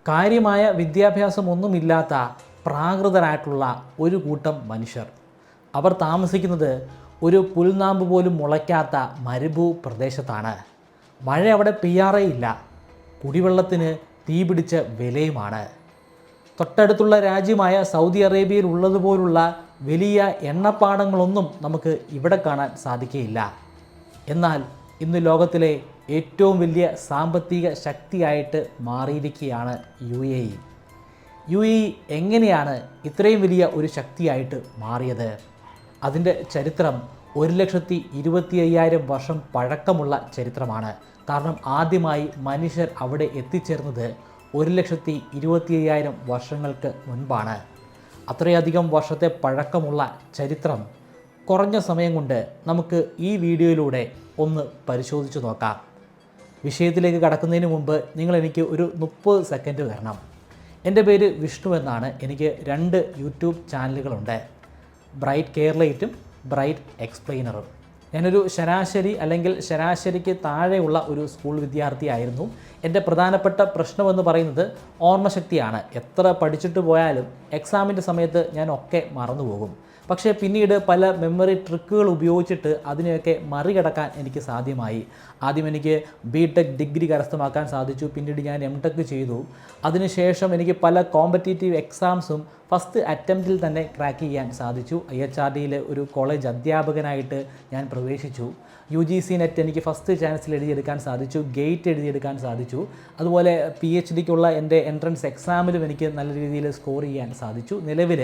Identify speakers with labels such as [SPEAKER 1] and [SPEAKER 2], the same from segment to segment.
[SPEAKER 1] കാര്യമായ വിദ്യാഭ്യാസമൊന്നുമില്ലാത്ത പ്രാകൃതരായിട്ടുള്ള ഒരു കൂട്ടം മനുഷ്യർ. അവർ താമസിക്കുന്നത് ഒരു പുൽനാമ്പ് പോലും മുളയ്ക്കാത്ത മരുഭൂ പ്രദേശത്താണ്. മഴ അവിടെ പെയ്യാറേ ഇല്ല. കുടിവെള്ളത്തിന് തീപിടിച്ച വിലയുമാണ്. തൊട്ടടുത്തുള്ള രാജ്യമായ സൗദി അറേബ്യയിൽ ഉള്ളതുപോലുള്ള വലിയ എണ്ണപ്പാടങ്ങളൊന്നും നമുക്ക് ഇവിടെ കാണാൻ സാധിക്കുകയില്ല. എന്നാൽ ഇന്ന് ലോകത്തിലെ ഏറ്റവും വലിയ സാമ്പത്തിക ശക്തിയായിട്ട് മാറിയിരിക്കുകയാണ് UAE. UAE എങ്ങനെയാണ് ഇത്രയും വലിയ ഒരു ശക്തിയായിട്ട് മാറിയത്? അതിൻ്റെ ചരിത്രം 1,25,000 വർഷം പഴക്കമുള്ള ചരിത്രമാണ്. കാരണം ആദ്യമായി മനുഷ്യർ അവിടെ എത്തിച്ചേർന്നത് 1,25,000 വർഷങ്ങൾക്ക് മുൻപാണ്. അത്രയധികം വർഷത്തെ പഴക്കമുള്ള ചരിത്രം കുറഞ്ഞ സമയം കൊണ്ട് നമുക്ക് ഈ വീഡിയോയിലൂടെ ഒന്ന് പരിശോധിച്ച് നോക്കാം. വിഷയത്തിലേക്ക് കടക്കുന്നതിന് മുമ്പ് എനിക്ക് ഒരു 30 സെക്കൻഡ് തരണം. എൻ്റെ പേര് വിഷ്ണു എന്നാണ്. എനിക്ക് 2 യൂട്യൂബ് ചാനലുകളുണ്ട്, ബ്രൈറ്റ് കേരളൈറ്റും ബ്രൈറ്റ് എക്സ്പ്ലെയിനറും. ഞാനൊരു ശരാശരി അല്ലെങ്കിൽ ശരാശരിക്ക് താഴെയുള്ള ഒരു സ്കൂൾ വിദ്യാർത്ഥിയായിരുന്നു. എൻ്റെ പ്രധാനപ്പെട്ട പ്രശ്നമെന്ന് പറയുന്നത് ഓർമ്മശക്തിയാണ്. എത്ര പഠിച്ചിട്ട് പോയാലും എക്സാമിൻ്റെ സമയത്ത് ഞാൻ ഒക്കെ മറന്നുപോകും. പക്ഷേ പിന്നീട് പല മെമ്മറി ട്രിക്കുകൾ ഉപയോഗിച്ചിട്ട് അതിനെയൊക്കെ മറികടക്കാൻ എനിക്ക് സാധ്യമായി. ആദ്യം എനിക്ക് BTech ഡിഗ്രി കരസ്ഥമാക്കാൻ സാധിച്ചു. പിന്നീട് ഞാൻ MTech ചെയ്തു. അതിനുശേഷം എനിക്ക് പല കോമ്പറ്റേറ്റീവ് എക്സാംസും ഫസ്റ്റ് അറ്റംപ്റ്റിൽ തന്നെ ക്രാക്ക് ചെയ്യാൻ സാധിച്ചു. IHRDയിലെ ഒരു കോളേജ് അധ്യാപകനായിട്ട് ഞാൻ പ്രവേശിച്ചു. UGC നെറ്റ് എനിക്ക് ഫസ്റ്റ് ചാൻസിൽ എഴുതിയെടുക്കാൻ സാധിച്ചു. ഗേറ്റ് എഴുതിയെടുക്കാൻ സാധിച്ചു. അതുപോലെ PhDക്കുള്ള എൻ്റെ എൻട്രൻസ് എക്സാമിലും എനിക്ക് നല്ല രീതിയിൽ സ്കോർ ചെയ്യാൻ സാധിച്ചു. നിലവിൽ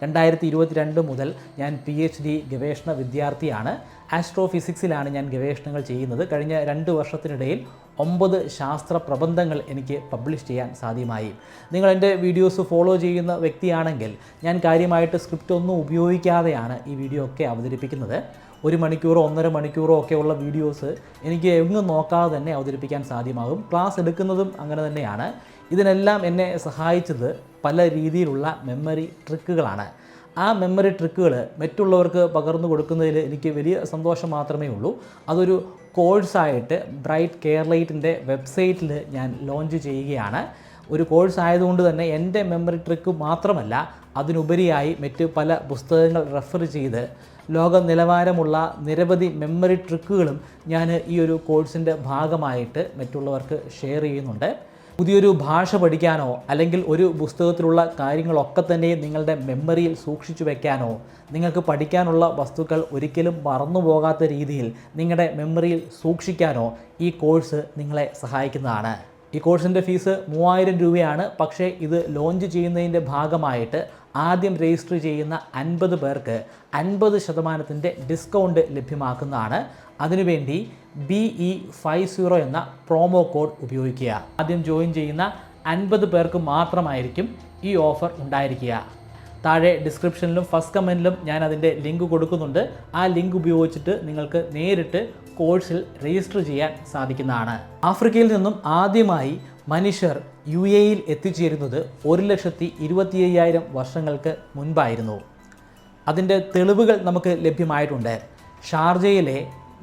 [SPEAKER 1] 2022 മുതൽ ഞാൻ PhD ഗവേഷണ വിദ്യാർത്ഥിയാണ്. ആസ്ട്രോഫിസിക്സിലാണ് ഞാൻ ഗവേഷണങ്ങൾ ചെയ്യുന്നത്. കഴിഞ്ഞ 2 വർഷത്തിനിടയിൽ 9 ശാസ്ത്ര പ്രബന്ധങ്ങൾ എനിക്ക് പബ്ലിഷ് ചെയ്യാൻ സാധ്യമായി. നിങ്ങൾ എൻ്റെ വീഡിയോസ് ഫോളോ ചെയ്യുന്ന വ്യക്തിയാണെങ്കിൽ ഞാൻ കാര്യമായിട്ട് സ്ക്രിപ്റ്റ് ഒന്നും ഉപയോഗിക്കാതെയാണ് ഈ വീഡിയോ ഒക്കെ അവതരിപ്പിക്കുന്നത്. 1 മണിക്കൂറോ 1.5 മണിക്കൂറോ ഒക്കെയുള്ള വീഡിയോസ് എനിക്ക് എങ്ങും നോക്കാതെ തന്നെ അവതരിപ്പിക്കാൻ സാധ്യമാകും. ക്ലാസ് എടുക്കുന്നതും അങ്ങനെ തന്നെയാണ്. ഇതിനെല്ലാം എന്നെ സഹായിച്ചത് പല രീതിയിലുള്ള മെമ്മറി ട്രിക്കുകളാണ്. ആ മെമ്മറി ട്രിക്കുകൾ മറ്റുള്ളവർക്ക് പകർന്നു കൊടുക്കുന്നതിൽ എനിക്ക് വലിയ സന്തോഷം മാത്രമേ ഉള്ളൂ. അതൊരു കോഴ്സായിട്ട് ബ്രൈറ്റ് കേരളൈറ്റിൻ്റെ വെബ്സൈറ്റിൽ ഞാൻ ലോഞ്ച് ചെയ്യുകയാണ്. ഒരു കോഴ്സ് ആയതുകൊണ്ട് തന്നെ എൻ്റെ മെമ്മറി ട്രിക്ക് മാത്രമല്ല, അതിനുപരിയായി മറ്റ് പല പുസ്തകങ്ങൾ റെഫർ ചെയ്ത് ലോക നിലവാരമുള്ള നിരവധി മെമ്മറി ട്രിക്കുകളും ഞാൻ ഈ ഒരു കോഴ്സിൻ്റെ ഭാഗമായിട്ട് മറ്റുള്ളവർക്ക് ഷെയർ ചെയ്യുന്നുണ്ട്. പുതിയൊരു ഭാഷ പഠിക്കാനോ അല്ലെങ്കിൽ ഒരു പുസ്തകത്തിലുള്ള കാര്യങ്ങളൊക്കെ തന്നെ നിങ്ങളുടെ മെമ്മറിയിൽ സൂക്ഷിച്ചു വെക്കാനോ, നിങ്ങൾക്ക് പഠിക്കാനുള്ള വസ്തുക്കൾ ഒരിക്കലും മറന്നുപോകാത്ത രീതിയിൽ നിങ്ങളുടെ മെമ്മറിയിൽ സൂക്ഷിക്കാനോ ഈ കോഴ്സ് നിങ്ങളെ സഹായിക്കുന്നതാണ്. ഈ കോഴ്സിൻ്റെ ഫീസ് 3000 രൂപയാണ്. പക്ഷേ ഇത് ലോഞ്ച് ചെയ്യുന്നതിൻ്റെ ഭാഗമായിട്ട് ആദ്യം രജിസ്റ്റർ ചെയ്യുന്ന 50 പേർക്ക് 50% ഡിസ്കൗണ്ട് ലഭ്യമാക്കുന്നതാണ്. അതിനുവേണ്ടി BE50 എന്ന പ്രോമോ കോഡ് ഉപയോഗിക്കുക. ആദ്യം ജോയിൻ ചെയ്യുന്ന 50 പേർക്ക് മാത്രമായിരിക്കും ഈ ഓഫർ ഉണ്ടായിരിക്കുക. താഴെ ഡിസ്ക്രിപ്ഷനിലും ഫസ്റ്റ് കമൻറ്റിലും ഞാൻ അതിൻ്റെ ലിങ്ക് കൊടുക്കുന്നുണ്ട്. ആ ലിങ്ക് ഉപയോഗിച്ചിട്ട് നിങ്ങൾക്ക് നേരിട്ട് കോഴ്സിൽ രജിസ്റ്റർ ചെയ്യാൻ സാധിക്കുന്നതാണ്. ആഫ്രിക്കയിൽ നിന്നും ആദ്യമായി മനുഷ്യർ UAEയിൽ എത്തിച്ചേരുന്നത് 1,25,000 വർഷങ്ങൾക്ക് മുൻപായിരുന്നു. അതിൻ്റെ തെളിവുകൾ നമുക്ക് ലഭ്യമായിട്ടുണ്ട്. ഷാർജയിലെ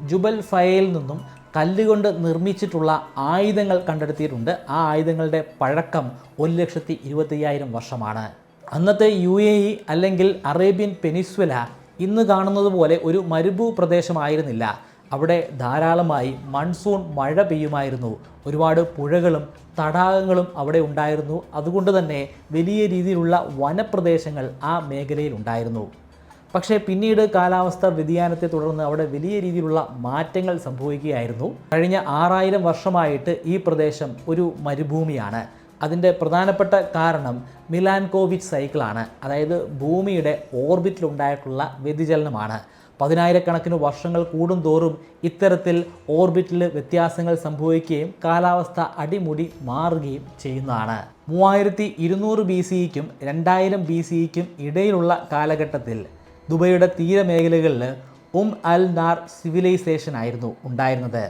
[SPEAKER 1] ജുബൽ ഫയയിൽ നിന്നും കല്ലുകൊണ്ട് നിർമ്മിച്ചിട്ടുള്ള ആയുധങ്ങൾ കണ്ടെടുത്തിയിട്ടുണ്ട്. ആ ആയുധങ്ങളുടെ പഴക്കം 1,25,000 വർഷമാണ്. അന്നത്തെ UAE അല്ലെങ്കിൽ അറേബ്യൻ പെനിൻസുല ഇന്ന് കാണുന്നത് പോലെ ഒരു മരുഭൂ പ്രദേശമായിരുന്നില്ല. അവിടെ ധാരാളമായി മൺസൂൺ മഴ പെയ്യുമായിരുന്നു. ഒരുപാട് പുഴകളും തടാകങ്ങളും അവിടെ ഉണ്ടായിരുന്നു. അതുകൊണ്ട് തന്നെ വലിയ രീതിയിലുള്ള വനപ്രദേശങ്ങൾ ആ മേഖലയിൽ ഉണ്ടായിരുന്നു. പക്ഷേ പിന്നീട് കാലാവസ്ഥ വ്യതിയാനത്തെ തുടർന്ന് അവിടെ വലിയ രീതിയിലുള്ള മാറ്റങ്ങൾ സംഭവിക്കുകയായിരുന്നു. കഴിഞ്ഞ 6000 വർഷമായിട്ട് ഈ പ്രദേശം ഒരു മരുഭൂമിയാണ്. അതിൻ്റെ പ്രധാനപ്പെട്ട കാരണം മിലാൻകോവിച്ച് സൈക്കിളാണ്. അതായത് ഭൂമിയുടെ ഓർബിറ്റിലുണ്ടായിട്ടുള്ള വ്യതിചലനമാണ്. 10,000 വർഷങ്ങൾ കൂടുന്തോറും ഇത്തരത്തിൽ ഓർബിറ്റിൽ വ്യത്യാസങ്ങൾ സംഭവിക്കുകയും കാലാവസ്ഥ അടിമുടി മാറുകയും ചെയ്യുന്നതാണ്. 3200 BCEക്കും 2000 BCEക്കും ഇടയിലുള്ള കാലഘട്ടത്തിൽ ദുബൈയുടെ തീരമേഖലകളിൽ അൽ നാർ സിവിലൈസേഷൻ ആയിരുന്നു ഉണ്ടായിരുന്നത്.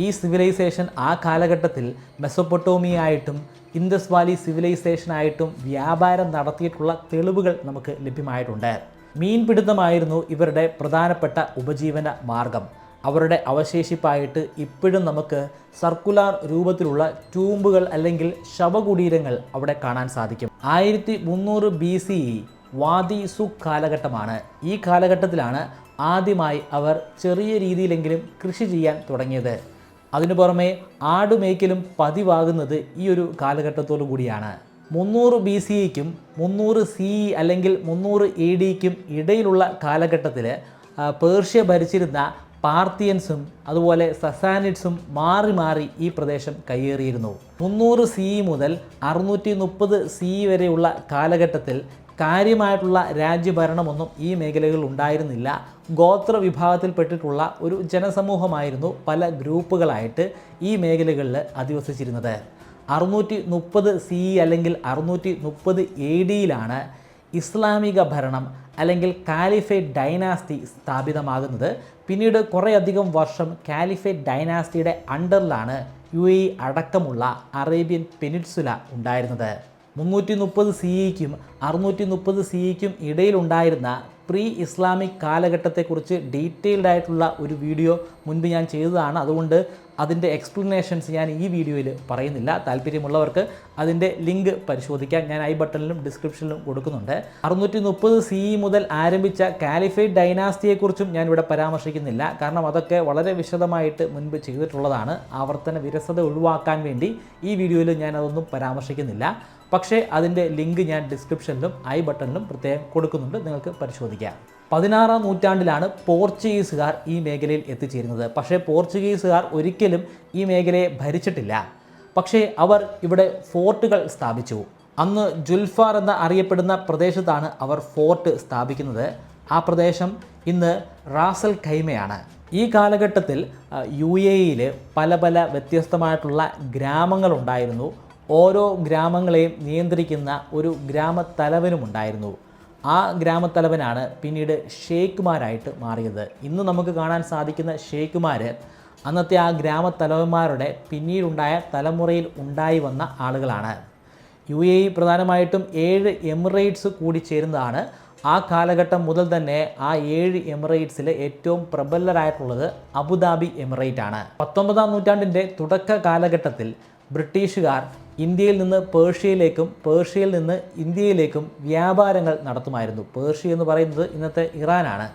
[SPEAKER 1] ഈ സിവിലൈസേഷൻ ആ കാലഘട്ടത്തിൽ മെസൊപ്പൊട്ടോമിയായിട്ടും ഇൻഡസ് വാലി സിവിലൈസേഷനായിട്ടും വ്യാപാരം നടത്തിയിട്ടുള്ള തെളിവുകൾ നമുക്ക് ലഭ്യമായിട്ടുണ്ട്. മീൻപിടുത്തമായിരുന്നു ഇവരുടെ പ്രധാനപ്പെട്ട ഉപജീവന മാർഗം. അവരുടെ അവശേഷിപ്പായിട്ട് ഇപ്പോഴും നമുക്ക് സർക്കുലാർ രൂപത്തിലുള്ള ടൂമ്പുകൾ അല്ലെങ്കിൽ ശവകുടീരങ്ങൾ അവിടെ കാണാൻ സാധിക്കും. 1300 BCE വാദി സുഖ് കാലഘട്ടമാണ്. ഈ കാലഘട്ടത്തിലാണ് ആദ്യമായി അവർ ചെറിയ രീതിയിലെങ്കിലും കൃഷി ചെയ്യാൻ തുടങ്ങിയത്. അതിനു പുറമെ ആടുമേയ്ക്കലും പതിവാകുന്നത് ഈ ഒരു കാലഘട്ടത്തോടു കൂടിയാണ്. 300 BCEക്കും 300 CE അല്ലെങ്കിൽ 300 ADക്കും ഇടയിലുള്ള കാലഘട്ടത്തിൽ പേർഷ്യ ഭരിച്ചിരുന്ന പാർത്തിയൻസും അതുപോലെ സസാനിഡ്സും മാറി മാറി ഈ പ്രദേശം കയ്യേറിയിരുന്നു. 300 CE മുതൽ 630 CE വരെയുള്ള കാലഘട്ടത്തിൽ കാര്യമായിട്ടുള്ള രാജ്യഭരണമൊന്നും ഈ മേഖലകളിൽ ഉണ്ടായിരുന്നില്ല. ഗോത്ര വിഭാഗത്തിൽപ്പെട്ടിട്ടുള്ള ഒരു ജനസമൂഹമായിരുന്നു പല ഗ്രൂപ്പുകളായിട്ട് ഈ മേഖലകളിൽ അധിവസിച്ചിരുന്നത്. 630 CE അല്ലെങ്കിൽ 630 ADയിലാണ് ഇസ്ലാമിക ഭരണം അല്ലെങ്കിൽ കാലിഫേറ്റ് ഡൈനാസ്റ്റി സ്ഥാപിതമാകുന്നത്. പിന്നീട് കുറേയധികം വർഷം കാലിഫേറ്റ് ഡൈനാസ്റ്റിയുടെ അണ്ടറിലാണ് UAE അടക്കമുള്ള അറേബ്യൻ പെനിൻസുല ഉണ്ടായിരുന്നത്. 330 CEക്കും 630 CEക്കും ഇടയിലുണ്ടായിരുന്ന പ്രീ ഇസ്ലാമിക് കാലഘട്ടത്തെക്കുറിച്ച് ഡീറ്റെയിൽഡ് ആയിട്ടുള്ള ഒരു വീഡിയോ മുൻപ് ഞാൻ ചെയ്തതാണ്. അതുകൊണ്ട് അതിൻ്റെ എക്സ്പ്ലനേഷൻസ് ഞാൻ ഈ വീഡിയോയിൽ പറയുന്നില്ല. താല്പര്യമുള്ളവർക്ക് അതിൻ്റെ ലിങ്ക് പരിശോധിക്കാം. ഞാൻ ഐ ബട്ടണിലും ഡിസ്ക്രിപ്ഷനിലും കൊടുക്കുന്നുണ്ട്. 630 CE മുതൽ ആരംഭിച്ച കാലിഫേറ്റ് ഡൈനാസ്റ്റിയെക്കുറിച്ചും ഞാൻ ഇവിടെ പരാമർശിക്കുന്നില്ല. കാരണം അതൊക്കെ വളരെ വിശദമായിട്ട് മുൻപ് ചെയ്തിട്ടുള്ളതാണ്. ആവർത്തന വിരസത ഒഴിവാക്കാൻ വേണ്ടി ഈ വീഡിയോയിൽ ഞാൻ അതൊന്നും പരാമർശിക്കുന്നില്ല. പക്ഷേ അതിൻ്റെ ലിങ്ക് ഞാൻ ഡിസ്ക്രിപ്ഷനിലും ഐ ബട്ടണിലും പ്രത്യേകം കൊടുക്കുന്നുണ്ട്, നിങ്ങൾക്ക് പരിശോധിക്കാം. 16-ാം നൂറ്റാണ്ടിലാണ് പോർച്ചുഗീസുകാർ ഈ മേഖലയിൽ എത്തിച്ചേരുന്നത്. പക്ഷേ പോർച്ചുഗീസുകാർ ഒരിക്കലും ഈ മേഖലയെ ഭരിച്ചിട്ടില്ല. പക്ഷേ അവർ ഇവിടെ ഫോർട്ടുകൾ സ്ഥാപിച്ചു. അന്ന് ജുൽഫാർ എന്ന അറിയപ്പെടുന്ന പ്രദേശത്താണ് അവർ ഫോർട്ട് സ്ഥാപിക്കുന്നത്. ആ പ്രദേശം ഇന്ന് റാസൽ ഖൈമയാണ്. ഈ കാലഘട്ടത്തിൽ UAEയിൽ പല പല വ്യത്യസ്തമായിട്ടുള്ള ഗ്രാമങ്ങളുണ്ടായിരുന്നു. ഓരോ ഗ്രാമങ്ങളെയും നിയന്ത്രിക്കുന്ന ഒരു ഗ്രാമത്തലവനുമുണ്ടായിരുന്നു. ആ ഗ്രാമത്തലവനാണ് പിന്നീട് ഷെയ്ഖുമാരായിട്ട് മാറിയത്. ഇന്ന് നമുക്ക് കാണാൻ സാധിക്കുന്ന ഷെയ്ഖുമാർ അന്നത്തെ ആ ഗ്രാമത്തലവന്മാരുടെ പിന്നീടുണ്ടായ തലമുറയിൽ ഉണ്ടായി വന്ന ആളുകളാണ്. UAE പ്രധാനമായിട്ടും 7 എമിറേറ്റ്സ് കൂടി ചേരുന്നതാണ്. ആ കാലഘട്ടം മുതൽ തന്നെ ആ 7 എമിറേറ്റ്സിൽ ഏറ്റവും പ്രബലരായിട്ടുള്ളത് അബുദാബി എമിറേറ്റ് ആണ്. 19-ാം നൂറ്റാണ്ടിൻ്റെ തുടക്ക കാലഘട്ടത്തിൽ ബ്രിട്ടീഷുകാർ ഇന്ത്യയിൽ നിന്ന് പേർഷ്യയിലേക്കും പേർഷ്യയിൽ നിന്ന് ഇന്ത്യയിലേക്കും വ്യാപാരങ്ങൾ നടത്തുമായിരുന്നു. പേർഷ്യ എന്ന് പറയുന്നത് ഇന്നത്തെ ഇറാനാണ്.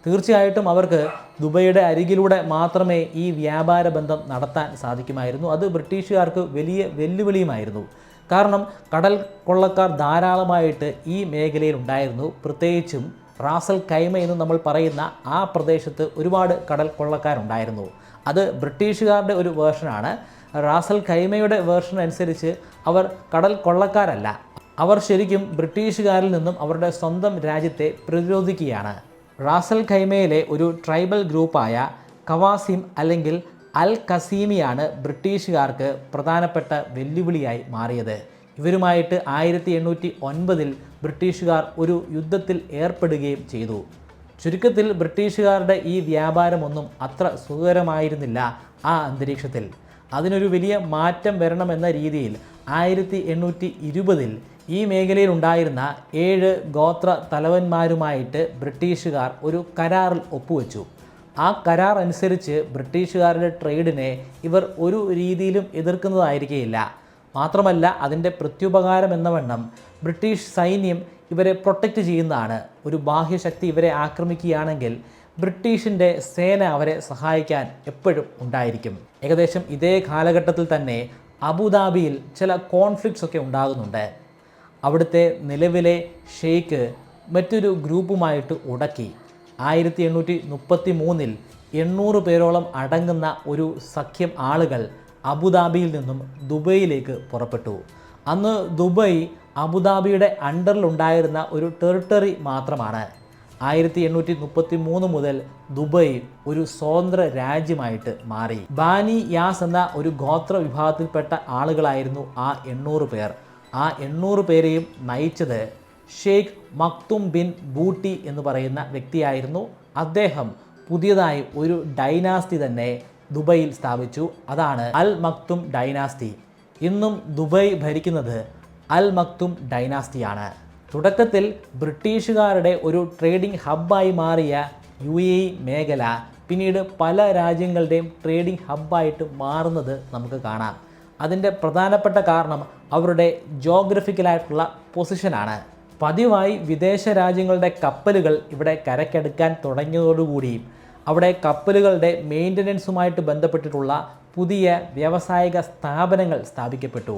[SPEAKER 1] തീർച്ചയായിട്ടും അവർക്ക് ദുബൈയുടെ അരികിലൂടെ മാത്രമേ ഈ വ്യാപാര ബന്ധം നടത്താൻ സാധിക്കുമായിരുന്നു. അത് ബ്രിട്ടീഷുകാർക്ക് വലിയ വെല്ലുവിളിയുമായിരുന്നു. കാരണം കടൽ കൊള്ളക്കാർ ധാരാളമായിട്ട് ഈ മേഖലയിൽ ഉണ്ടായിരുന്നു. പ്രത്യേകിച്ചും റാസൽ ഖൈമ എന്ന് നമ്മൾ പറയുന്ന ആ പ്രദേശത്ത് ഒരുപാട് കടൽ കൊള്ളക്കാരുണ്ടായിരുന്നു. അത് ബ്രിട്ടീഷുകാരുടെ ഒരു വേർഷനാണ്. റാസൽ ഖൈമയുടെ വേർഷൻ അനുസരിച്ച് അവർ കടൽ കൊള്ളക്കാരല്ല. അവർ ശരിക്കും ബ്രിട്ടീഷുകാരിൽ നിന്നും അവരുടെ സ്വന്തം രാജ്യത്തെ പ്രതിരോധിക്കുകയാണ്. റാസൽ ഖൈമയിലെ ഒരു ട്രൈബൽ ഗ്രൂപ്പായ ഖവാസിം അല്ലെങ്കിൽ അൽ ഖസീമിയാണ് ബ്രിട്ടീഷുകാർക്ക് പ്രധാനപ്പെട്ട വെല്ലുവിളിയായി മാറിയത്. ഇവരുമായിട്ട് 1809 ബ്രിട്ടീഷുകാർ ഒരു യുദ്ധത്തിൽ ഏർപ്പെടുകയും ചെയ്തു. ചുരുക്കത്തിൽ ബ്രിട്ടീഷുകാരുടെ ഈ വ്യാപാരമൊന്നും അത്ര സുഖകരമായിരുന്നില്ല ആ അന്തരീക്ഷത്തിൽ. അതിനൊരു വലിയ മാറ്റം വരണമെന്ന രീതിയിൽ 1820 ഈ മേഖലയിൽ ഉണ്ടായിരുന്ന 7 ഗോത്ര തലവന്മാരുമായിട്ട് ബ്രിട്ടീഷുകാർ ഒരു കരാറിൽ ഒപ്പുവെച്ചു. ആ കരാർ അനുസരിച്ച് ബ്രിട്ടീഷുകാരുടെ ട്രേഡിനെ ഇവർ ഒരു രീതിയിലും എതിർക്കുന്നതായിരിക്കുകയില്ല. മാത്രമല്ല അതിൻ്റെ പ്രത്യുപകാരം എന്ന വണ്ണം ബ്രിട്ടീഷ് സൈന്യം ഇവരെ പ്രൊട്ടക്റ്റ് ചെയ്യുന്നതാണ്. ഒരു ബാഹ്യശക്തി ഇവരെ ആക്രമിക്കുകയാണെങ്കിൽ ബ്രിട്ടീഷിൻ്റെ സേന അവരെ സഹായിക്കാൻ എപ്പോഴും ഉണ്ടായിരിക്കും. ഏകദേശം ഇതേ കാലഘട്ടത്തിൽ തന്നെ അബുദാബിയിൽ ചില കോൺഫ്ലിക്ട്സ് ഒക്കെ ഉണ്ടാകുന്നുണ്ട്. അവിടുത്തെ നിലവിലെ ഷെയ്ഖ് മറ്റൊരു ഗ്രൂപ്പുമായിട്ട് ഉടക്കി. 1833 800 പേരോളം അടങ്ങുന്ന ഒരു സഖ്യം ആളുകൾ അബുദാബിയിൽ നിന്നും ദുബൈയിലേക്ക് പുറപ്പെട്ടു. അന്ന് ദുബൈ അബുദാബിയുടെ അണ്ടറിലുണ്ടായിരുന്ന ഒരു ടെറിട്ടറി മാത്രമാണ്. 1833 മുതൽ ദുബൈ ഒരു സ്വതന്ത്ര രാജ്യമായിട്ട് മാറി. ബാനി യാസ് എന്ന ഒരു ഗോത്ര വിഭാഗത്തിൽപ്പെട്ട ആളുകളായിരുന്നു ആ 800 പേർ. ആ 800 പേരെയും നയിച്ചത് ഷെയ്ഖ് മക്തും ബിൻ ബൂട്ടി എന്ന് പറയുന്ന വ്യക്തിയായിരുന്നു. അദ്ദേഹം പുതിയതായി ഒരു ഡൈനാസ്റ്റി തന്നെ ദുബൈയിൽ സ്ഥാപിച്ചു. അതാണ് അൽ മക്തും ഡൈനാസ്റ്റി. ഇന്നും ദുബൈ ഭരിക്കുന്നത് അൽ മക്തും ഡൈനാസ്റ്റിയാണ്. തുടക്കത്തിൽ ബ്രിട്ടീഷുകാരുടെ ഒരു ട്രേഡിംഗ് ഹബ്ബായി മാറിയ UAE മേഖല പിന്നീട് പല രാജ്യങ്ങളുടെയും ട്രേഡിംഗ് ഹബ്ബായിട്ട് മാറുന്നത് നമുക്ക് കാണാം. അതിൻ്റെ പ്രധാനപ്പെട്ട കാരണം അവരുടെ ജോഗ്രഫിക്കലായിട്ടുള്ള പൊസിഷനാണ്. പതിവായി വിദേശ രാജ്യങ്ങളുടെ കപ്പലുകൾ ഇവിടെ കരയ്ക്കടുക്കാൻ തുടങ്ങിയതോടുകൂടി അവിടെ കപ്പലുകളുടെ മെയിൻ്റനൻസുമായിട്ട് ബന്ധപ്പെട്ടിട്ടുള്ള പുതിയ വ്യാവസായിക സ്ഥാപനങ്ങൾ സ്ഥാപിക്കപ്പെട്ടു.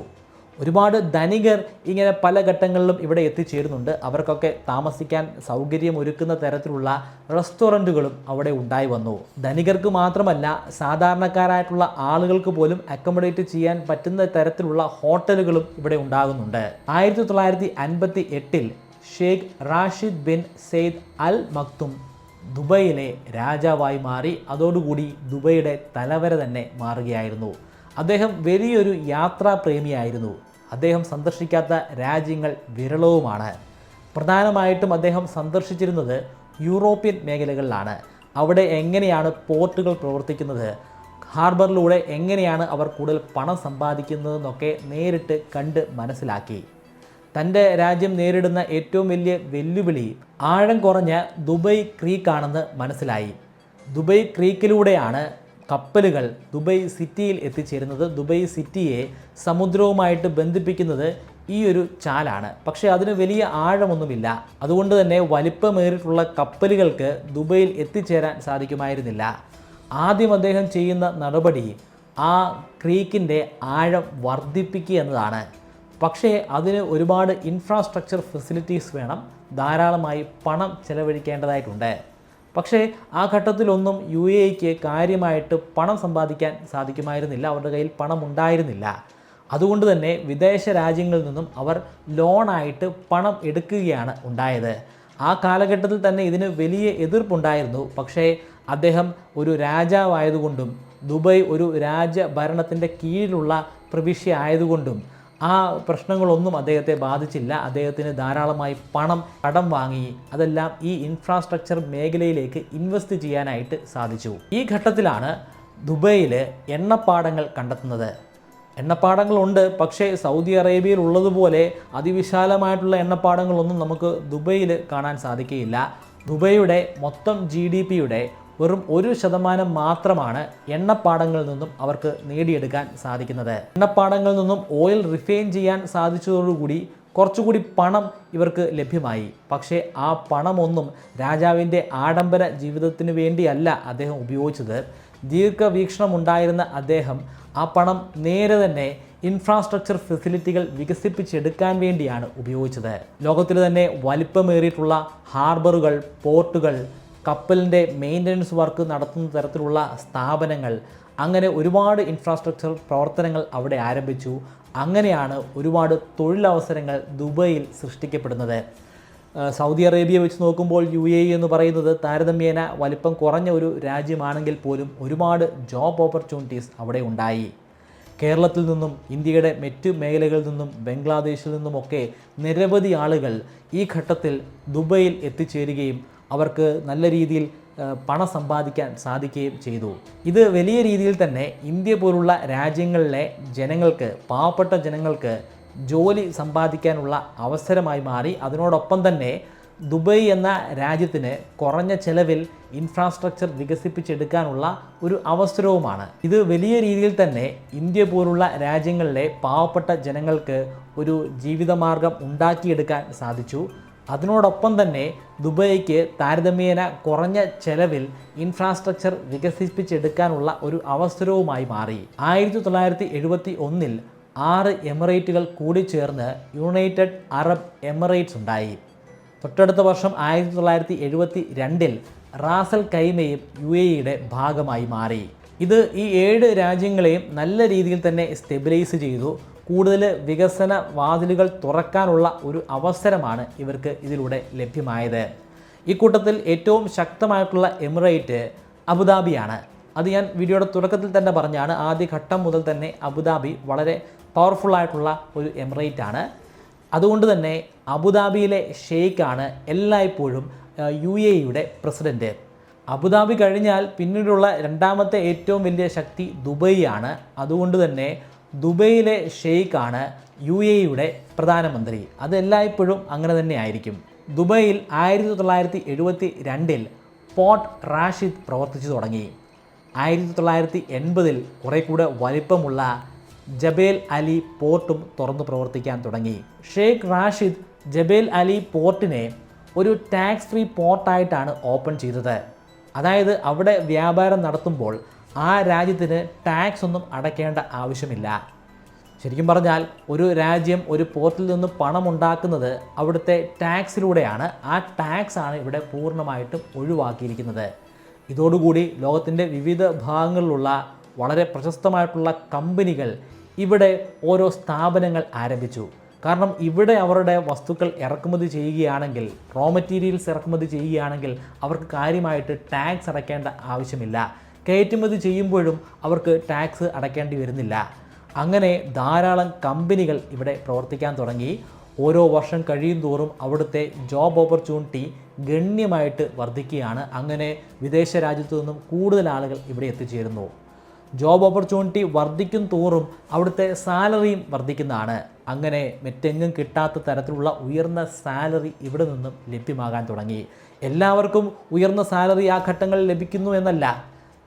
[SPEAKER 1] ഒരുപാട് ധനികർ ഇങ്ങനെ പല ഘട്ടങ്ങളിലും ഇവിടെ എത്തിച്ചേരുന്നുണ്ട്. അവർക്കൊക്കെ താമസിക്കാൻ സൗകര്യമൊരുക്കുന്ന തരത്തിലുള്ള റെസ്റ്റോറൻറ്റുകളും അവിടെ ഉണ്ടായി വന്നു. ധനികർക്ക് മാത്രമല്ല, സാധാരണക്കാരായിട്ടുള്ള ആളുകൾക്ക് പോലും അക്കോമഡേറ്റ് ചെയ്യാൻ പറ്റുന്ന തരത്തിലുള്ള ഹോട്ടലുകളും ഇവിടെ ഉണ്ടാകുന്നുണ്ട്. 1958 ഷെയ്ഖ് റാഷിദ് ബിൻ സെയ്ദ് അൽ മക്തും ദുബൈയിലെ രാജാവായി മാറി. അതോടുകൂടി ദുബൈയുടെ തലവര തന്നെ മാറുകയായിരുന്നു. അദ്ദേഹം വലിയൊരു യാത്രാപ്രേമിയായിരുന്നു. അദ്ദേഹം സന്ദർശിക്കാത്ത രാജ്യങ്ങൾ വിരളവുമാണ്. പ്രധാനമായിട്ടും അദ്ദേഹം സന്ദർശിച്ചിരുന്നത് യൂറോപ്യൻ മേഖലകളിലാണ്. അവിടെ എങ്ങനെയാണ് പോർട്ടുകൾ പ്രവർത്തിക്കുന്നത്, ഹാർബറിലൂടെ എങ്ങനെയാണ് അവർ കൂടുതൽ പണം സമ്പാദിക്കുന്നതെന്നൊക്കെ നേരിട്ട് കണ്ട് മനസ്സിലാക്കി. തൻ്റെ രാജ്യം നേരിടുന്ന ഏറ്റവും വലിയ വെല്ലുവിളി ആഴം കുറഞ്ഞ ദുബൈ ക്രീക്കാണെന്ന് മനസ്സിലായി. ദുബൈ ക്രീക്കിലൂടെയാണ് കപ്പലുകൾ ദുബൈ സിറ്റിയിൽ എത്തിച്ചേരുന്നത്. ദുബൈ സിറ്റിയെ സമുദ്രവുമായിട്ട് ബന്ധിപ്പിക്കുന്നത് ഈ ഒരു ചാലാണ്. പക്ഷേ അതിന് വലിയ ആഴമൊന്നുമില്ല. അതുകൊണ്ട് തന്നെ വലിപ്പമേറിയിട്ടുള്ള കപ്പലുകൾക്ക് ദുബൈയിൽ എത്തിച്ചേരാൻ സാധിക്കുമായിരുന്നില്ല. ആദ്യം അദ്ദേഹം ചെയ്യുന്ന നടപടി ആ ക്രീക്കിൻ്റെ ആഴം വർദ്ധിപ്പിക്കുക എന്നതാണ്. പക്ഷേ അതിന് ഒരുപാട് ഇൻഫ്രാസ്ട്രക്ചർ ഫെസിലിറ്റീസ് വേണം, ധാരാളമായി പണം ചെലവഴിക്കേണ്ടതായിട്ടുണ്ട്. പക്ഷേ ആ ഘട്ടത്തിലൊന്നും UAEക്ക് കാര്യമായിട്ട് പണം സമ്പാദിക്കാൻ സാധിക്കുമായിരുന്നില്ല. അവരുടെ കയ്യിൽ പണം ഉണ്ടായിരുന്നില്ല. അതുകൊണ്ട് തന്നെ വിദേശ രാജ്യങ്ങളിൽ നിന്നും അവർ ലോണായിട്ട് പണം എടുക്കുകയാണ് ഉണ്ടായത്. ആ കാലഘട്ടത്തിൽ തന്നെ ഇതിന് വലിയ എതിർപ്പുണ്ടായിരുന്നു. പക്ഷേ അദ്ദേഹം ഒരു രാജാവായതുകൊണ്ടും ദുബൈ ഒരു രാജഭരണത്തിൻ്റെ കീഴിലുള്ള പ്രവിശ്യ ആയതുകൊണ്ടും ആ പ്രശ്നങ്ങളൊന്നും അദ്ദേഹത്തെ ബാധിച്ചില്ല. അദ്ദേഹത്തിന് ധാരാളമായി പണം കടം വാങ്ങി അതെല്ലാം ഈ ഇൻഫ്രാസ്ട്രക്ചർ മേഖലയിലേക്ക് ഇൻവെസ്റ്റ് ചെയ്യാനായിട്ട് സാധിച്ചു. ഈ ഘട്ടത്തിലാണ് ദുബൈയിൽ എണ്ണപ്പാടങ്ങൾ കണ്ടെത്തുന്നത്. എണ്ണപ്പാടങ്ങളുണ്ട്, പക്ഷേ സൗദി അറേബ്യയിൽ ഉള്ളതുപോലെ അതിവിശാലമായിട്ടുള്ള എണ്ണപ്പാടങ്ങളൊന്നും നമുക്ക് ദുബൈയിൽ കാണാൻ സാധിക്കുകയില്ല. ദുബൈയുടെ മൊത്തം GDPയുടെ വെറും 1% മാത്രമാണ് എണ്ണപ്പാടങ്ങളിൽ നിന്നും അവർക്ക് നേടിയെടുക്കാൻ സാധിക്കുന്നത്. എണ്ണപ്പാടങ്ങളിൽ നിന്നും ഓയിൽ റിഫൈൻ ചെയ്യാൻ സാധിച്ചതോടുകൂടി കുറച്ചുകൂടി പണം ഇവർക്ക് ലഭ്യമായി. പക്ഷേ ആ പണമൊന്നും രാജാവിൻ്റെ ആഡംബര ജീവിതത്തിന് വേണ്ടിയല്ല അദ്ദേഹം ഉപയോഗിച്ചത്. ദീർഘവീക്ഷണമുണ്ടായിരുന്ന അദ്ദേഹം ആ പണം നേരെ തന്നെ ഇൻഫ്രാസ്ട്രക്ചർ ഫെസിലിറ്റികൾ വികസിപ്പിച്ചെടുക്കാൻ വേണ്ടിയാണ് ഉപയോഗിച്ചത്. ലോകത്തിൽ തന്നെ വലിപ്പമേറിയിട്ടുള്ള ഹാർബറുകൾ, പോർട്ടുകൾ, കപ്പലിൻ്റെ മെയിൻ്റനൻസ് വർക്ക് നടത്തുന്ന തരത്തിലുള്ള സ്ഥാപനങ്ങൾ, അങ്ങനെ ഒരുപാട് ഇൻഫ്രാസ്ട്രക്ചർ പ്രവർത്തനങ്ങൾ അവിടെ ആരംഭിച്ചു. അങ്ങനെയാണ് ഒരുപാട് തൊഴിലവസരങ്ങൾ ദുബൈയിൽ സൃഷ്ടിക്കപ്പെടുന്നത്. സൗദി അറേബ്യ വെച്ച് നോക്കുമ്പോൾ UAE എന്ന് പറയുന്നത് താരതമ്യേന വലിപ്പം കുറഞ്ഞ ഒരു രാജ്യമാണെങ്കിൽ പോലും ഒരുപാട് ജോബ് ഓപ്പർച്യൂണിറ്റീസ് അവിടെ ഉണ്ടായി. കേരളത്തിൽ നിന്നും ഇന്ത്യയുടെ മറ്റ് മേഖലകളിൽ നിന്നും ബംഗ്ലാദേശിൽ നിന്നുമൊക്കെ നിരവധി ആളുകൾ ഈ ഘട്ടത്തിൽ ദുബൈയിൽ എത്തിച്ചേരുകയും അവർക്ക് നല്ല രീതിയിൽ പണം സമ്പാദിക്കാൻ സാധിക്കുകയും ചെയ്തു. ഇത് വലിയ രീതിയിൽ തന്നെ ഇന്ത്യ പോലുള്ള രാജ്യങ്ങളിലെ ജനങ്ങൾക്ക്, പാവപ്പെട്ട ജനങ്ങൾക്ക് ജോലി സമ്പാദിക്കാനുള്ള അവസരമായി മാറി. അതിനോടൊപ്പം തന്നെ ദുബൈ എന്ന രാജ്യത്തിന് കുറഞ്ഞ ചെലവിൽ ഇൻഫ്രാസ്ട്രക്ചർ വികസിപ്പിച്ചെടുക്കാനുള്ള ഒരു അവസരവുമാണ്. ഇത് വലിയ രീതിയിൽ തന്നെ ഇന്ത്യ പോലുള്ള രാജ്യങ്ങളിലെ പാവപ്പെട്ട ജനങ്ങൾക്ക് ഒരു ജീവിതമാർഗം ഉണ്ടാക്കിയെടുക്കാൻ സാധിച്ചു. അതിനോടൊപ്പം തന്നെ ദുബൈക്ക് താരതമ്യേന കുറഞ്ഞ ചെലവിൽ ഇൻഫ്രാസ്ട്രക്ചർ വികസിപ്പിച്ചെടുക്കാനുള്ള ഒരു അവസരവുമായി മാറി. 1971 6 എമിറേറ്റുകൾ കൂടി ചേർന്ന് യുണൈറ്റഡ് അറബ് എമിറേറ്റ്സ് ഉണ്ടായി. തൊട്ടടുത്ത വർഷം 1972 റാസൽ ഖൈമയും UAEയുടെ ഭാഗമായി മാറി. ഇത് ഈ 7 രാജ്യങ്ങളെയും നല്ല രീതിയിൽ തന്നെ സ്റ്റെബിലൈസ് ചെയ്തു. കൂടുതൽ വികസന വാതിലുകൾ തുറക്കാനുള്ള ഒരു അവസരമാണ് ഇവർക്ക് ഇതിലൂടെ ലഭ്യമായത്. ഇക്കൂട്ടത്തിൽ ഏറ്റവും ശക്തമായിട്ടുള്ള എമിറേറ്റ് അബുദാബിയാണ്. അത് ഞാൻ വീഡിയോയുടെ തുടക്കത്തിൽ തന്നെ പറഞ്ഞാണ്. ആദ്യ ഘട്ടം മുതൽ തന്നെ അബുദാബി വളരെ പവർഫുള്ളായിട്ടുള്ള ഒരു എമിറേറ്റ് ആണ്. അതുകൊണ്ട് തന്നെ അബുദാബിയിലെ ഷെയ്ഖാണ് എല്ലായ്പ്പോഴും UAEയുടെ പ്രസിഡൻറ്റ്. അബുദാബി കഴിഞ്ഞാൽ പിന്നീടുള്ള രണ്ടാമത്തെ ഏറ്റവും വലിയ ശക്തി ദുബൈയാണ്. അതുകൊണ്ട് തന്നെ ദുബൈയിലെ ഷെയ്ഖാണ് UAEയുടെ പ്രധാനമന്ത്രി. അത് എല്ലായ്പ്പോഴും അങ്ങനെ തന്നെ ആയിരിക്കും. ദുബൈയിൽ 1972 പോർട്ട് റാഷിദ് പ്രവർത്തിച്ചു തുടങ്ങി. 1980 കുറെ കൂടെ വലിപ്പമുള്ള ജബേൽ അലി പോർട്ടും തുറന്നു പ്രവർത്തിക്കാൻ തുടങ്ങി. ഷെയ്ഖ് റാഷിദ് ജബേൽ അലി പോർട്ടിനെ ഒരു ടാക്സ് ഫ്രീ പോർട്ടായിട്ടാണ് ഓപ്പൺ ചെയ്തത്. അതായത് അവിടെ വ്യാപാരം നടത്തുമ്പോൾ ആ രാജ്യത്തിന് ടാക്സ് ഒന്നും അടയ്ക്കേണ്ട ആവശ്യമില്ല. ശരിക്കും പറഞ്ഞാൽ ഒരു രാജ്യം ഒരു പോർട്ടിൽ നിന്ന് പണം ഉണ്ടാക്കുന്നത് അവിടുത്തെ ടാക്സിലൂടെയാണ്. ആ ടാക്സ് ആണ് ഇവിടെ പൂർണ്ണമായിട്ടും ഒഴിവാക്കിയിരിക്കുന്നത്. ഇതോടുകൂടി ലോകത്തിൻ്റെ വിവിധ ഭാഗങ്ങളിലുള്ള വളരെ പ്രശസ്തമായിട്ടുള്ള കമ്പനികൾ ഇവിടെ ഓരോ സ്ഥാപനങ്ങൾ ആരംഭിച്ചു. കാരണം ഇവിടെ അവരുടെ വസ്തുക്കൾ ഇറക്കുമതി ചെയ്യുകയാണെങ്കിൽ, റോ മെറ്റീരിയൽസ് ഇറക്കുമതി ചെയ്യുകയാണെങ്കിൽ അവർക്ക് കാര്യമായിട്ട് ടാക്സ് അടയ്ക്കേണ്ട ആവശ്യമില്ല. കയറ്റുമതി ചെയ്യുമ്പോഴും അവർക്ക് ടാക്സ് അടയ്ക്കേണ്ടി വരുന്നില്ല. അങ്ങനെ ധാരാളം കമ്പനികൾ ഇവിടെ പ്രവർത്തിക്കാൻ തുടങ്ങി. ഓരോ വർഷം കഴിയും തോറും അവിടുത്തെ ജോബ് ഓപ്പർച്യൂണിറ്റി ഗണ്യമായിട്ട് വർദ്ധിക്കുകയാണ്. അങ്ങനെ വിദേശ രാജ്യത്തു നിന്നും കൂടുതൽ ആളുകൾ ഇവിടെ എത്തിച്ചേരുന്നു. ജോബ് ഓപ്പർച്യൂണിറ്റി വർദ്ധിക്കും തോറും അവിടുത്തെ സാലറിയും വർദ്ധിക്കുന്നതാണ്. അങ്ങനെ മറ്റെങ്ങും കിട്ടാത്ത തരത്തിലുള്ള ഉയർന്ന സാലറി ഇവിടെ നിന്നും ലഭ്യമാകാൻ തുടങ്ങി. എല്ലാവർക്കും ഉയർന്ന സാലറി ആ ഘട്ടങ്ങളിൽ ലഭിക്കുന്നു എന്നല്ല,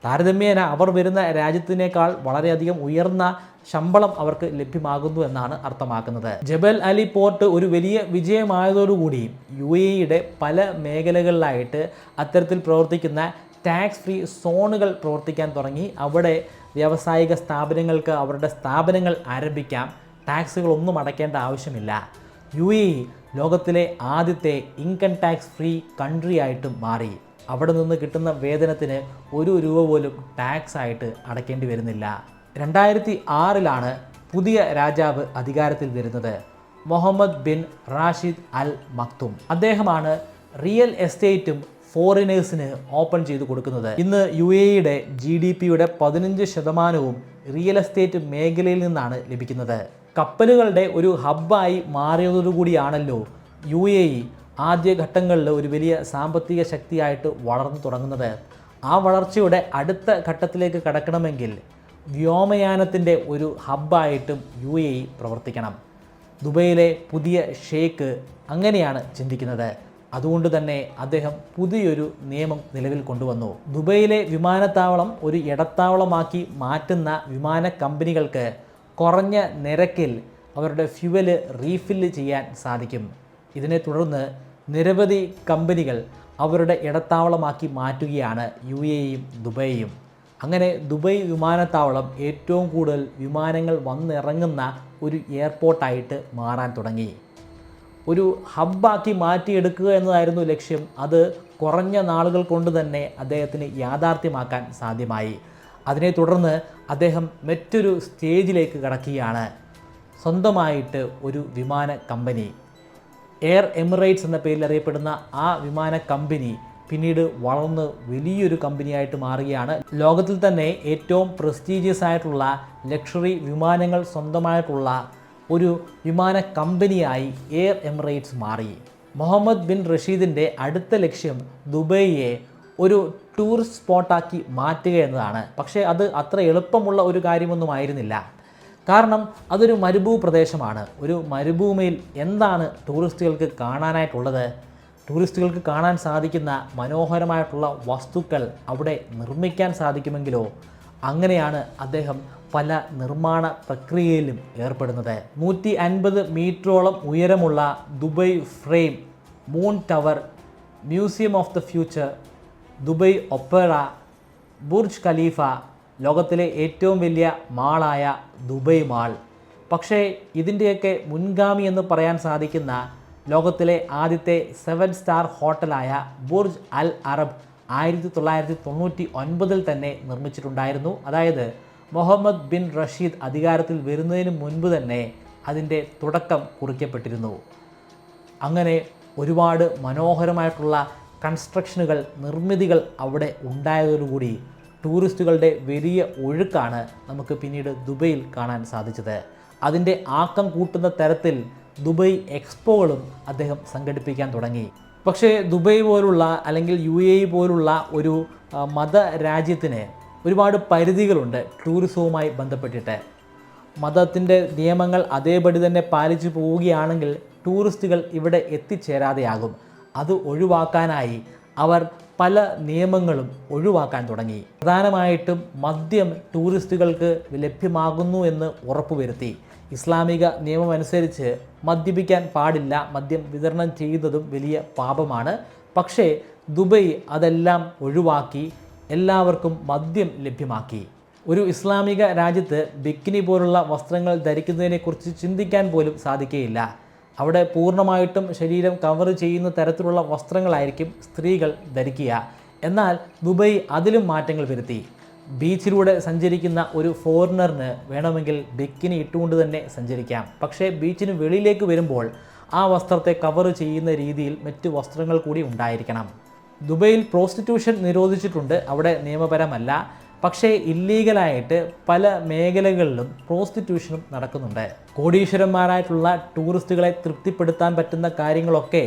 [SPEAKER 1] താരതമ്യേന അവർ വരുന്ന രാജ്യത്തിനേക്കാൾ വളരെയധികം ഉയർന്ന ശമ്പളം അവർക്ക് ലഭ്യമാകുന്നു എന്നാണ് അർത്ഥമാക്കുന്നത്. ജബൽ അലി പോർട്ട് ഒരു വലിയ വിജയമായതോടുകൂടി UAE പല മേഖലകളിലായിട്ട് അത്തരത്തിൽ പ്രവർത്തിക്കുന്ന ടാക്സ് ഫ്രീ സോണുകൾ പ്രവർത്തിക്കാൻ തുടങ്ങി. അവിടെ വ്യാവസായിക സ്ഥാപനങ്ങൾക്ക് അവരുടെ സ്ഥാപനങ്ങൾ ആരംഭിക്കാം. ടാക്സുകളൊന്നും അടയ്ക്കേണ്ട ആവശ്യമില്ല. UAE ലോകത്തിലെ ആദ്യത്തെ ഇൻകം ടാക്സ് ഫ്രീ കൺട്രി ആയിട്ടും മാറി. അവിടെ നിന്ന് കിട്ടുന്ന വേതനത്തിന് ₹1 പോലും ടാക്സ് ആയിട്ട് അടയ്ക്കേണ്ടി വരുന്നില്ല. 2006 പുതിയ രാജാവ് അധികാരത്തിൽ വരുന്നത്, മുഹമ്മദ് ബിൻ റാഷിദ് അൽ മക്തും. അദ്ദേഹമാണ് റിയൽ എസ്റ്റേറ്റും ഫോറിനേഴ്സിന് ഓപ്പൺ ചെയ്ത് കൊടുക്കുന്നത്. ഇന്ന് UAE GDPയുടെ 15% റിയൽ എസ്റ്റേറ്റ് മേഖലയിൽ നിന്നാണ് ലഭിക്കുന്നത്. കപ്പലുകളുടെ ഒരു ഹബ്ബായി മാറിയതോടുകൂടിയാണല്ലോ UAE ആദ്യഘട്ടങ്ങളിൽ ഒരു വലിയ സാമ്പത്തിക ശക്തിയായിട്ട് വളർന്നു തുടങ്ങുന്നത്. ആ വളർച്ചയുടെ അടുത്ത ഘട്ടത്തിലേക്ക് കടക്കണമെങ്കിൽ വ്യോമയാനത്തിൻ്റെ ഒരു ഹബ്ബായിട്ടും UAE പ്രവർത്തിക്കണം. ദുബൈയിലെ പുതിയ ഷെയ്ഖ് അങ്ങനെയാണ് ചിന്തിക്കുന്നത്. അതുകൊണ്ട് തന്നെ അദ്ദേഹം പുതിയൊരു നിയമം നിലവിൽ കൊണ്ടുവന്നു. ദുബൈയിലെ വിമാനത്താവളം ഒരു ഇടത്താവളമാക്കി മാറ്റുന്ന വിമാന കമ്പനികൾക്ക് കുറഞ്ഞ നിരക്കിൽ അവരുടെ ഫ്യുവല് റീഫില്ല് ചെയ്യാൻ സാധിക്കും. ഇതിനെ തുടർന്ന് നിരവധി കമ്പനികൾ അവരുടെ ഇടത്താവളമാക്കി മാറ്റുകയാണ് UAEയും ദുബൈയും. അങ്ങനെ ദുബൈ വിമാനത്താവളം ഏറ്റവും കൂടുതൽ വിമാനങ്ങൾ വന്നിറങ്ങുന്ന ഒരു എയർപോർട്ടായിട്ട് മാറാൻ തുടങ്ങി. ഒരു ഹബ്ബാക്കി മാറ്റിയെടുക്കുക എന്നതായിരുന്നു ലക്ഷ്യം. അത് കുറഞ്ഞ നാളുകൾ കൊണ്ട് തന്നെ അദ്ദേഹത്തിന് യാഥാർത്ഥ്യമാക്കാൻ സാധ്യമായി. അതിനെ തുടർന്ന് അദ്ദേഹം മറ്റൊരു സ്റ്റേജിലേക്ക് കടക്കുകയാണ്. സ്വന്തമായിട്ട് ഒരു വിമാന കമ്പനി, എയർ എമിറേറ്റ്സ് എന്ന പേരിൽ അറിയപ്പെടുന്ന ആ വിമാന കമ്പനി പിന്നീട് വളർന്ന് വലിയൊരു കമ്പനിയായിട്ട് മാറുകയാണ്. ലോകത്തിൽ തന്നെ ഏറ്റവും പ്രസ്റ്റീജിയസ് ആയിട്ടുള്ള ലക്ഷറി വിമാനങ്ങൾ സ്വന്തമായിട്ടുള്ള ഒരു വിമാന കമ്പനിയായി എയർ എമിറേറ്റ്സ് മാറി. മുഹമ്മദ് ബിൻ റഷീദിൻ്റെ അടുത്ത ലക്ഷ്യം ദുബൈയെ ഒരു ടൂറിസ്റ്റ് സ്പോട്ടാക്കി മാറ്റുക എന്നതാണ്. പക്ഷേ അത് അത്ര എളുപ്പമുള്ള ഒരു കാര്യമൊന്നും ആയിരുന്നില്ല. കാരണം അതൊരു മരുഭൂപ്രദേശമാണ്. ഒരു മരുഭൂമിയിൽ എന്താണ് ടൂറിസ്റ്റുകൾക്ക് കാണാനായിട്ടുള്ളത്? ടൂറിസ്റ്റുകൾക്ക് കാണാൻ സാധിക്കുന്ന മനോഹരമായിട്ടുള്ള വസ്തുക്കൾ അവിടെ നിർമ്മിക്കാൻ സാധിക്കുമെങ്കിലോ? അങ്ങനെയാണ് അദ്ദേഹം പല നിർമ്മാണ പ്രക്രിയയിലും ഏർപ്പെടുന്നത്. 150 മീറ്ററോളം ഉയരമുള്ള Dubai frame, moon tower, museum of the future, Dubai Opera, Burj Khalifa, ലോകത്തിലെ ഏറ്റവും വലിയ മാളായ ദുബൈ മാൾ. പക്ഷേ ഇതിൻ്റെയൊക്കെ മുൻഗാമി എന്ന് പറയാൻ സാധിക്കുന്ന ലോകത്തിലെ ആദ്യത്തെ 7 സ്റ്റാർ ഹോട്ടലായ ബുർജ് അൽ അറബ് 1999 തന്നെ നിർമ്മിച്ചിട്ടുണ്ടായിരുന്നു. അതായത് മുഹമ്മദ് ബിൻ റഷീദ് അധികാരത്തിൽ വരുന്നതിന് മുൻപ് തന്നെ അതിൻ്റെ തുടക്കം കുറിക്കപ്പെട്ടിരുന്നു. അങ്ങനെ ഒരുപാട് മനോഹരമായിട്ടുള്ള കൺസ്ട്രക്ഷനുകൾ, നിർമ്മിതികൾ അവിടെ ഉണ്ടായതോടുകൂടി ടൂറിസ്റ്റുകളുടെ വലിയ ഒഴുക്കാണ് നമുക്ക് പിന്നീട് ദുബൈയിൽ കാണാൻ സാധിച്ചത്. അതിൻ്റെ ആക്കം കൂട്ടുന്ന തരത്തിൽ ദുബൈ എക്സ്പോകളും അദ്ദേഹം സംഘടിപ്പിക്കാൻ തുടങ്ങി. പക്ഷേ ദുബൈ പോലുള്ള അല്ലെങ്കിൽ UAE പോലുള്ള ഒരു മതരാജ്യത്തിന് ഒരുപാട് പരിധികളുണ്ട് ടൂറിസവുമായി ബന്ധപ്പെട്ടിട്ട്. മതത്തിൻ്റെ നിയമങ്ങൾ അതേപടി തന്നെ പാലിച്ചു പോവുകയാണെങ്കിൽ ടൂറിസ്റ്റുകൾ ഇവിടെ എത്തിച്ചേരാതെയാകും. അത് ഒഴിവാക്കാനായി അവർ പല നിയമങ്ങളും ഒഴിവാക്കാൻ തുടങ്ങി. പ്രധാനമായിട്ടും മദ്യം ടൂറിസ്റ്റുകൾക്ക് ലഭ്യമാകുന്നു എന്ന് ഉറപ്പുവരുത്തി. ഇസ്ലാമിക നിയമമനുസരിച്ച് മദ്യപിക്കാൻ പാടില്ല, മദ്യം വിതരണം ചെയ്യുന്നതും വലിയ പാപമാണ്. പക്ഷേ ദുബൈ അതെല്ലാം ഒഴിവാക്കി എല്ലാവർക്കും മദ്യം ലഭ്യമാക്കി. ഒരു ഇസ്ലാമിക രാജ്യത്ത് ബിക്കിനി പോലുള്ള വസ്ത്രങ്ങൾ ധരിക്കുന്നതിനെക്കുറിച്ച് ചിന്തിക്കാൻ പോലും സാധിക്കുകയില്ല. അവിടെ പൂർണ്ണമായിട്ടും ശരീരം കവർ ചെയ്യുന്ന തരത്തിലുള്ള വസ്ത്രങ്ങളായിരിക്കും സ്ത്രീകൾ ധരിക്കുക. എന്നാൽ ദുബൈ അതിലും മാറ്റങ്ങൾ വരുത്തി. ബീച്ചിലൂടെ സഞ്ചരിക്കുന്ന ഒരു ഫോറിനറിന് വേണമെങ്കിൽ ബിക്കിനി ഇട്ടുകൊണ്ട് തന്നെ സഞ്ചരിക്കാം. പക്ഷേ ബീച്ചിന് വെളിയിലേക്ക് വരുമ്പോൾ ആ വസ്ത്രത്തെ കവർ ചെയ്യുന്ന രീതിയിൽ മറ്റ് വസ്ത്രങ്ങൾ കൂടി ഉണ്ടായിരിക്കണം. ദുബൈയിൽ പ്രോസ്റ്റിറ്റ്യൂഷൻ നിരോധിച്ചിട്ടുണ്ട്, അവിടെ നിയമപരമല്ല. പക്ഷേ ഇല്ലീഗലായിട്ട് പല മേഖലകളിലും പ്രോസ്റ്റിറ്റ്യൂഷനും നടക്കുന്നുണ്ട്. കോടീശ്വരന്മാരായിട്ടുള്ള ടൂറിസ്റ്റുകളെ തൃപ്തിപ്പെടുത്താൻ പറ്റുന്ന കാര്യങ്ങളൊക്കെ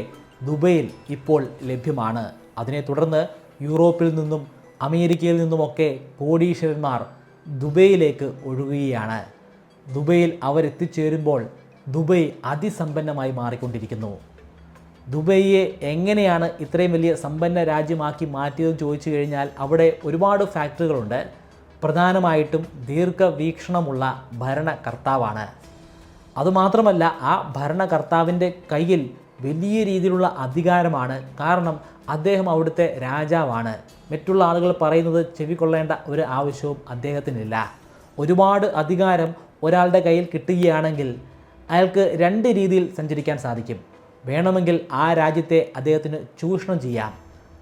[SPEAKER 1] ദുബൈയിൽ ഇപ്പോൾ ലഭ്യമാണ്. അതിനെ തുടർന്ന് യൂറോപ്പിൽ നിന്നും അമേരിക്കയിൽ നിന്നുമൊക്കെ കോടീശ്വരന്മാർ ദുബൈയിലേക്ക് ഒഴുകുകയാണ്. ദുബൈയിൽ അവരെത്തിച്ചേരുമ്പോൾ ദുബൈ അതിസമ്പന്നമായി മാറിക്കൊണ്ടിരിക്കുന്നു. ദുബൈയെ എങ്ങനെയാണ് ഇത്രയും വലിയ സമ്പന്ന രാജ്യമാക്കി മാറ്റിയതെന്ന് ചോദിച്ചു കഴിഞ്ഞാൽ അവിടെ ഒരുപാട് ഫാക്ടറികളുണ്ട്. പ്രധാനമായിട്ടും ദീർഘവീക്ഷണമുള്ള ഭരണകർത്താവാണ്. അതുമാത്രമല്ല, ആ ഭരണകർത്താവിൻ്റെ കയ്യിൽ വലിയ രീതിയിലുള്ള അധികാരമാണ്. കാരണം അദ്ദേഹം അവിടുത്തെ രാജാവാണ്. മറ്റുള്ള ആളുകൾ പറയുന്നത് ചെവിക്കൊള്ളേണ്ട ഒരു ആവശ്യവും അദ്ദേഹത്തിനില്ല. ഒരുപാട് അധികാരം ഒരാളുടെ കയ്യിൽ കിട്ടുകയാണെങ്കിൽ അയാൾക്ക് രണ്ട് രീതിയിൽ സഞ്ചരിക്കാൻ സാധിക്കും. വേണമെങ്കിൽ ആ രാജ്യത്തെ അദ്ദേഹത്തിന് ചൂഷണം ചെയ്യാം.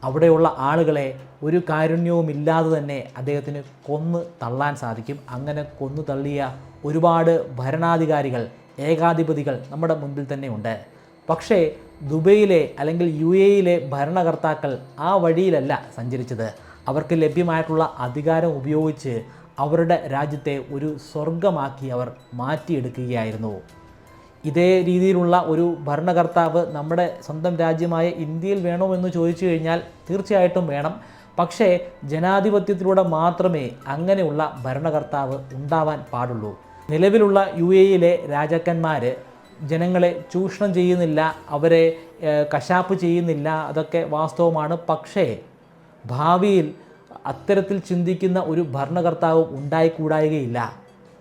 [SPEAKER 1] അവിടെയുള്ള ആളുകളെ ഒരു കാരുണ്യവുമില്ലാതെ തന്നെ അദ്ദേഹത്തിന് കൊന്നു തള്ളാൻ സാധിക്കും. അങ്ങനെ കൊന്നു തള്ളിയ ഒരുപാട് ഭരണാധികാരികൾ, ഏകാധിപതികൾ നമ്മുടെ മുൻപിൽ തന്നെ ഉണ്ട്. പക്ഷേ ദുബൈയിലെ അല്ലെങ്കിൽ UAE ഭരണകർത്താക്കൾ ആ വഴിയിലല്ല സഞ്ചരിച്ചത്. അവർക്ക് ലഭ്യമായിട്ടുള്ള അധികാരം ഉപയോഗിച്ച് അവരുടെ രാജ്യത്തെ ഒരു സ്വർഗമാക്കി അവർ മാറ്റിയെടുക്കുകയായിരുന്നു. ഇതേ രീതിയിലുള്ള ഒരു ഭരണകർത്താവ് നമ്മുടെ സ്വന്തം രാജ്യമായ ഇന്ത്യയിൽ വേണമെന്ന് ചോദിച്ചു കഴിഞ്ഞാൽ തീർച്ചയായിട്ടും വേണം. പക്ഷേ ജനാധിപത്യത്തിലൂടെ മാത്രമേ അങ്ങനെയുള്ള ഭരണകർത്താവ് ഉണ്ടാവാൻ പാടുള്ളൂ. നിലവിലുള്ള UAE രാജാക്കന്മാർ ജനങ്ങളെ ചൂഷണം ചെയ്യുന്നില്ല, അവരെ കശാപ്പ് ചെയ്യുന്നില്ല, അതൊക്കെ വാസ്തവമാണ്. പക്ഷേ ഭാവിയിൽ അത്തരത്തിൽ ചിന്തിക്കുന്ന ഒരു ഭരണകർത്താവും ഉണ്ടായിക്കൂടായികയില്ല.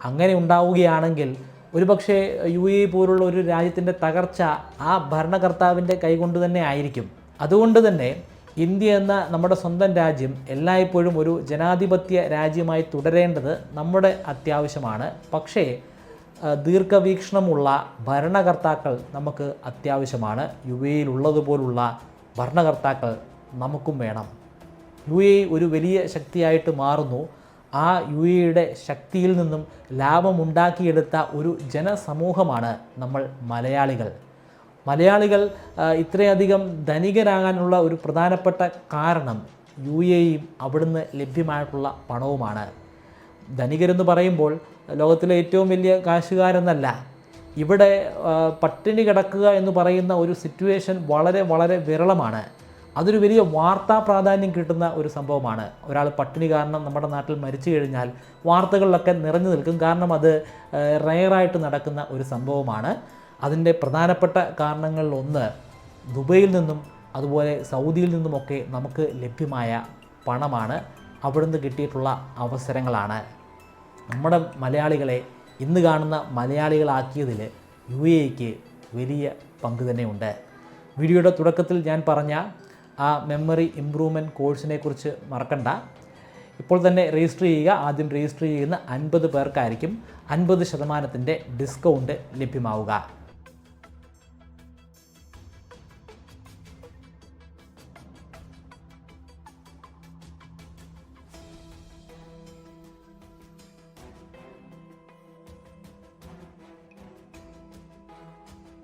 [SPEAKER 1] അങ്ങനെ ഉണ്ടാവുകയാണെങ്കിൽ ഒരുപക്ഷെ UAE പോലുള്ള ഒരു രാജ്യത്തിൻ്റെ തകർച്ച ആ ഭരണകർത്താവിൻ്റെ കൈകൊണ്ട് തന്നെ ആയിരിക്കും. അതുകൊണ്ട് തന്നെ ഇന്ത്യ എന്ന നമ്മുടെ സ്വന്തം രാജ്യം എല്ലായ്പ്പോഴും ഒരു ജനാധിപത്യ രാജ്യമായി തുടരേണ്ടത് നമ്മുടെ അത്യാവശ്യമാണ്. പക്ഷേ ദീർഘവീക്ഷണമുള്ള ഭരണകർത്താക്കൾ നമുക്ക് അത്യാവശ്യമാണ്. UAE ഉള്ളതുപോലുള്ള ഭരണകർത്താക്കൾ നമുക്കും വേണം. UAE ഒരു വലിയ ശക്തിയായിട്ട് മാറുന്നു. ആ UAE ശക്തിയിൽ നിന്നും ലാഭമുണ്ടാക്കിയെടുത്ത ഒരു ജനസമൂഹമാണ് നമ്മൾ മലയാളികൾ. ഇത്രയധികം ധനികരാകാനുള്ള ഒരു പ്രധാനപ്പെട്ട കാരണം UAEയും അവിടുന്ന് ലഭ്യമായിട്ടുള്ള പണവുമാണ്. ധനികരെന്ന് പറയുമ്പോൾ ലോകത്തിലെ ഏറ്റവും വലിയ കാശുകാരെന്നല്ല. ഇവിടെ പട്ടിണി കിടക്കുക എന്ന് പറയുന്ന ഒരു സിറ്റുവേഷൻ വളരെ വളരെ വിരളമാണ്. അതൊരു വലിയ വാർത്താ പ്രാധാന്യം കിട്ടുന്ന ഒരു സംഭവമാണ്. ഒരാൾ പട്ടിണി കാരണം നമ്മുടെ നാട്ടിൽ മരിച്ചു കഴിഞ്ഞാൽ വാർത്തകളിലൊക്കെ നിറഞ്ഞു നിൽക്കും. കാരണം അത് റെയറായിട്ട് നടക്കുന്ന ഒരു സംഭവമാണ്. അതിൻ്റെ പ്രധാനപ്പെട്ട കാരണങ്ങളിലൊന്ന് ദുബൈയിൽ നിന്നും അതുപോലെ സൗദിയിൽ നിന്നുമൊക്കെ നമുക്ക് ലഭ്യമായ പണമാണ്, അവിടുന്ന് കിട്ടിയിട്ടുള്ള അവസരങ്ങളാണ്. നമ്മുടെ മലയാളികളെ ഇന്ന് കാണുന്ന മലയാളികളാക്കിയതിൽ UAEക്ക് വലിയ പങ്ക് തന്നെയുണ്ട്. വീഡിയോയുടെ തുടക്കത്തിൽ ഞാൻ പറഞ്ഞ ആ മെമ്മറി ഇംപ്രൂവ്മെൻറ്റ് കോഴ്സിനെ കുറിച്ച് മറക്കണ്ട. ഇപ്പോൾ തന്നെ രജിസ്റ്റർ ചെയ്യുക. ആദ്യം രജിസ്റ്റർ ചെയ്യുന്ന 50 പേർക്കായിരിക്കും 50% ഡിസ്കൗണ്ട് ലഭ്യമാവുക.